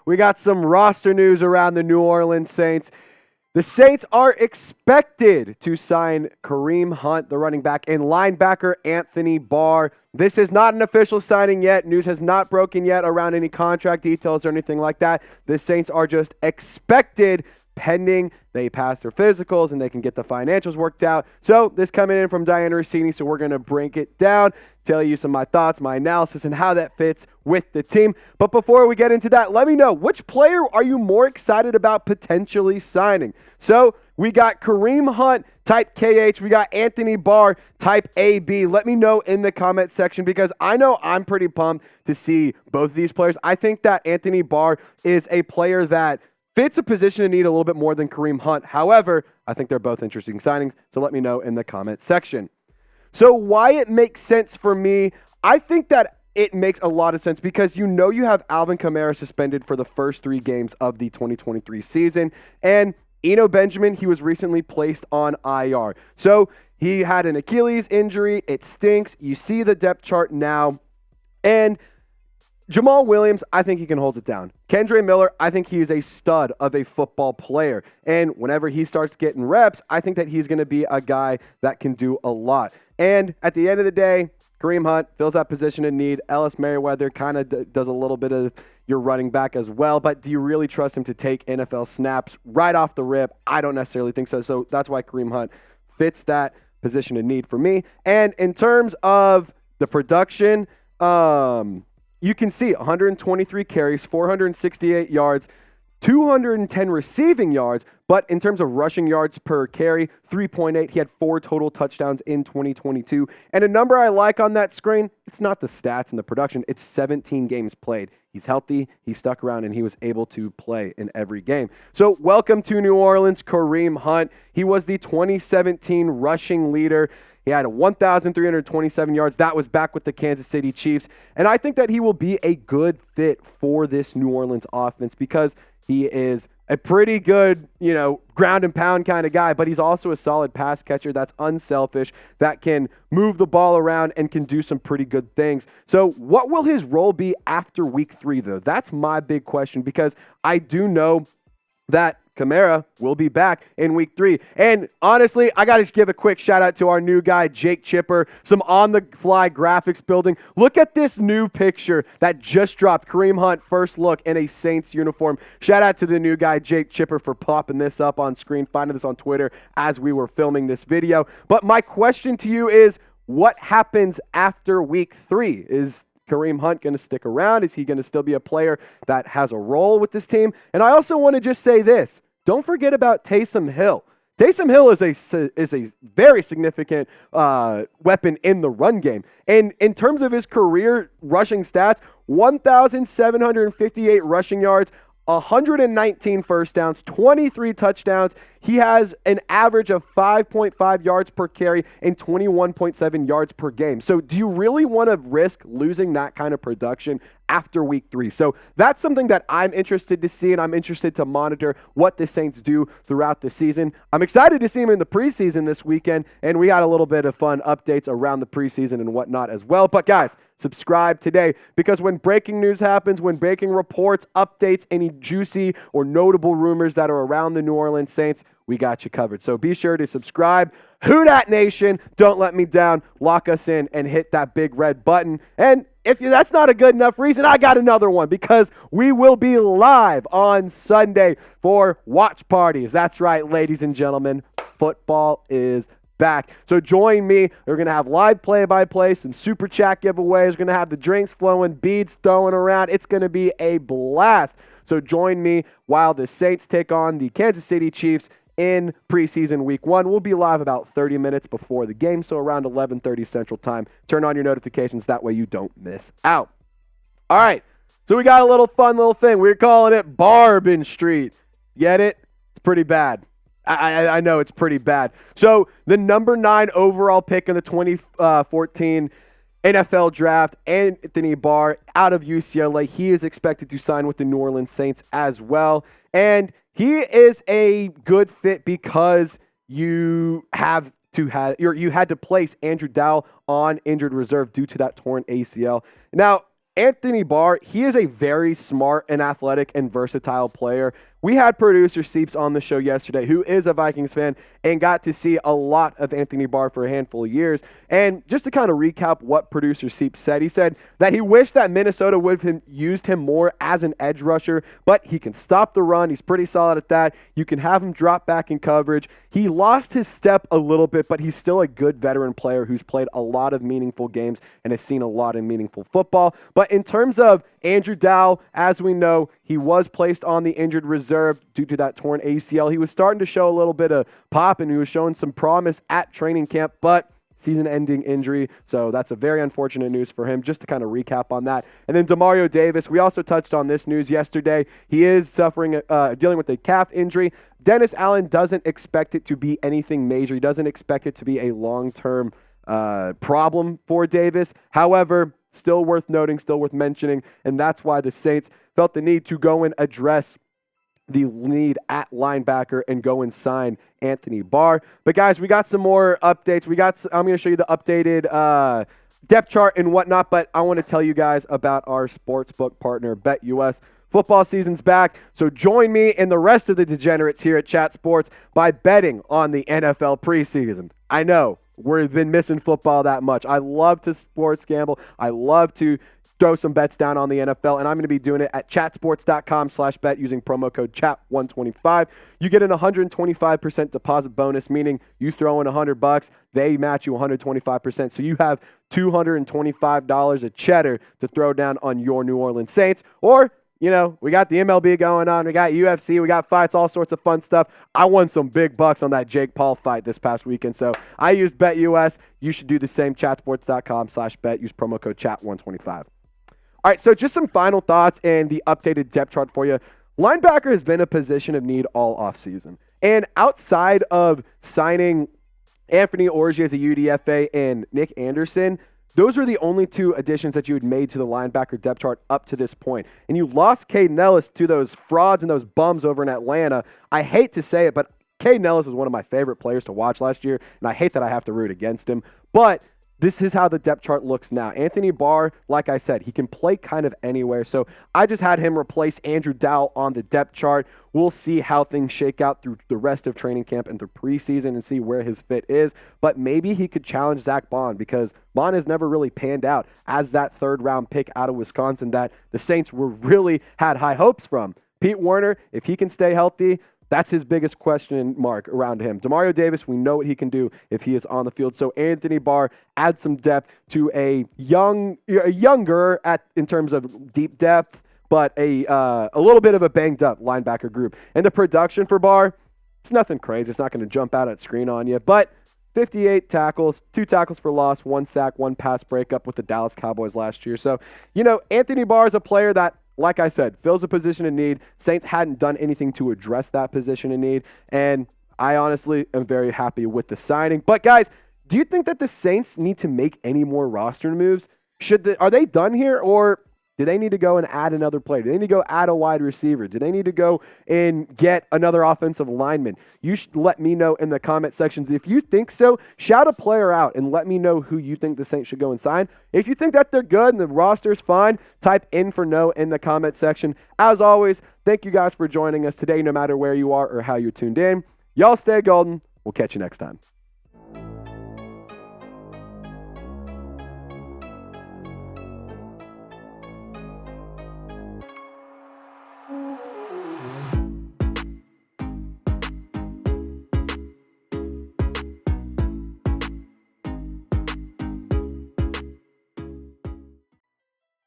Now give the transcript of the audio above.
we got some roster news around the New Orleans Saints. The Saints are expected to sign Kareem Hunt, the running back, and linebacker Anthony Barr. This is not an official signing yet. News has not broken yet around any contract details or anything like that. The Saints are just expected, pending they pass their physicals and they can get the financials worked out. So this coming in from Dianna Russini, so we're going to break it down, tell you some of my thoughts, my analysis, and how that fits with the team. But before we get into that, let me know, which player are you more excited about potentially signing? So we got Kareem Hunt, type KH. We got Anthony Barr, type AB. Let me know in the comment section because I know I'm pretty pumped to see both of these players. I think that Anthony Barr is a player that fits a position in need a little bit more than Kareem Hunt. However, I think they're both interesting signings, so let me know in the comment section. So why it makes sense for me, I think that it makes a lot of sense because you have Alvin Kamara suspended for the first 3 games of the 2023 season, and Eno Benjamin, he was recently placed on IR. So he had an Achilles injury. It stinks. You see the depth chart now, and Jamaal Williams, I think he can hold it down. Kendre Miller, I think he is a stud of a football player. And whenever he starts getting reps, I think that he's going to be a guy that can do a lot. And at the end of the day, Kareem Hunt fills that position in need. Ellis Merriweather kind of does a little bit of your running back as well. But do you really trust him to take NFL snaps right off the rip? I don't necessarily think so. So that's why Kareem Hunt fits that position in need for me. And in terms of the production, you can see 123 carries, 468 yards, 210 receiving yards, but in terms of rushing yards per carry, 3.8. He had 4 total touchdowns in 2022. And a number I like on that screen, it's not the stats and the production, it's 17 games played. He's healthy, he stuck around, and he was able to play in every game. So welcome to New Orleans, Kareem Hunt. He was the 2017 rushing leader. He had 1,327 yards. That was back with the Kansas City Chiefs. And I think that he will be a good fit for this New Orleans offense because he is a pretty good, ground and pound kind of guy, but he's also a solid pass catcher that's unselfish, that can move the ball around and can do some pretty good things. So what will his role be after week 3, though? That's my big question because I do know that Kamara will be back in week 3. And honestly, I got to give a quick shout out to our new guy, Jake Chipper, some on-the-fly graphics building. Look at this new picture that just dropped. Kareem Hunt, first look in a Saints uniform. Shout out to the new guy, Jake Chipper, for popping this up on screen, finding this on Twitter as we were filming this video. But my question to you is, what happens after week 3? Is Kareem Hunt going to stick around? Is he going to still be a player that has a role with this team? And I also want to just say this. Don't forget about Taysom Hill. Taysom Hill is a very significant weapon in the run game. And in terms of his career rushing stats, 1,758 rushing yards, 119 first downs, 23 touchdowns. He has an average of 5.5 yards per carry and 21.7 yards per game. So do you really want to risk losing that kind of production after week 3? So that's something that I'm interested to see, and I'm interested to monitor what the Saints do throughout the season. I'm excited to see him in the preseason this weekend, and we got a little bit of fun updates around the preseason and whatnot as well. But guys, subscribe today because when breaking news happens, when breaking reports, updates, any juicy or notable rumors that are around the New Orleans Saints, we got you covered. So be sure to subscribe. Who Dat Nation, don't let me down. Lock us in and hit that big red button. And if that's not a good enough reason, I got another one because we will be live on Sunday for watch parties. That's right, ladies and gentlemen. Football is back. So join me. We're going to have live play-by-play, some super chat giveaways. We're going to have the drinks flowing, beads throwing around. It's going to be a blast. So join me while the Saints take on the Kansas City Chiefs in preseason week 1. We'll be live about 30 minutes before the game, so around 11:30 Central Time. Turn on your notifications. That way you don't miss out. All right, so we got a little fun little thing. We're calling it Barbin Street. Get it? It's pretty bad. I know it's pretty bad. So the number 9 overall pick in the 2014 NFL draft, Anthony Barr out of UCLA. He is expected to sign with the New Orleans Saints as well. And he is a good fit because you had to place Andrew Dowell on injured reserve due to that torn ACL. Now, Anthony Barr, he is a very smart and athletic and versatile player. We had producer Seeps on the show yesterday, who is a Vikings fan, and got to see a lot of Anthony Barr for a handful of years. And just to kind of recap what producer Seeps said, he said that he wished that Minnesota would have used him more as an edge rusher, but he can stop the run. He's pretty solid at that. You can have him drop back in coverage. He lost his step a little bit, but he's still a good veteran player who's played a lot of meaningful games and has seen a lot of meaningful football. But in terms of Andrew Dowell, as we know, he was placed on the injured reserve due to that torn ACL. He was starting to show a little bit of pop, and he was showing some promise at training camp, but season-ending injury, so that's a very unfortunate news for him, just to kind of recap on that. And then Demario Davis, we also touched on this news yesterday. He is dealing with a calf injury. Dennis Allen doesn't expect it to be anything major. He doesn't expect it to be a long-term problem for Davis. However, still worth noting, still worth mentioning, and that's why the Saints felt the need to go and address the need at linebacker and go and sign Anthony Barr. But guys, we got some more updates. I'm going to show you the updated depth chart and whatnot, but I want to tell you guys about our sportsbook partner, BetUS. Football season's back, so join me and the rest of the degenerates here at Chat Sports by betting on the NFL preseason. I know we've been missing football that much. I love to sports gamble. I love to throw some bets down on the NFL, and I'm going to be doing it at chatsports.com/bet using promo code CHAT125. You get an 125% deposit bonus, meaning you throw in $100, they match you 125%. So you have $225 of cheddar to throw down on your New Orleans Saints. Or, you know, we got the MLB going on, we got UFC, we got fights, all sorts of fun stuff. I won some big bucks on that Jake Paul fight this past weekend, so I used BetUS. You should do the same, chatsports.com/bet. Use promo code CHAT125. All right, so just some final thoughts and the updated depth chart for you. Linebacker has been a position of need all offseason. And outside of signing Anthony Orji as a UDFA and Nick Anderson, those are the only two additions that you had made to the linebacker depth chart up to this point. And you lost Caden Ellis to those frauds and those bums over in Atlanta. I hate to say it, but Caden Ellis was one of my favorite players to watch last year, and I hate that I have to root against him. But this is how the depth chart looks now. Anthony Barr, like I said, he can play kind of anywhere. So I just had him replace Andrew Dowell on the depth chart. We'll see how things shake out through the rest of training camp and through preseason and see where his fit is. But maybe he could challenge Zach Bond, because Bond has never really panned out as that third-round pick out of Wisconsin that the Saints were really had high hopes from. Pete Werner, if he can stay healthy, that's his biggest question mark around him. Demario Davis, we know what he can do if he is on the field. So Anthony Barr adds some depth to a younger in terms of deep depth, but a little bit of a banged up linebacker group. And the production for Barr, it's nothing crazy. It's not going to jump out at screen on you, but 58 tackles, 2 tackles for loss, 1 sack, 1 pass breakup with the Dallas Cowboys last year. So, you know, Anthony Barr is a player that, like I said, fills a position in need. Saints hadn't done anything to address that position in need, and I honestly am very happy with the signing. But guys, do you think that the Saints need to make any more roster moves? Are they done here, or do they need to go and add another player? Do they need to go add a wide receiver? Do they need to go and get another offensive lineman? You should let me know in the comment sections. If you think so, shout a player out and let me know who you think the Saints should go and sign. If you think that they're good and the roster's fine, type in for no in the comment section. As always, thank you guys for joining us today, no matter where you are or how you're tuned in. Y'all stay golden. We'll catch you next time.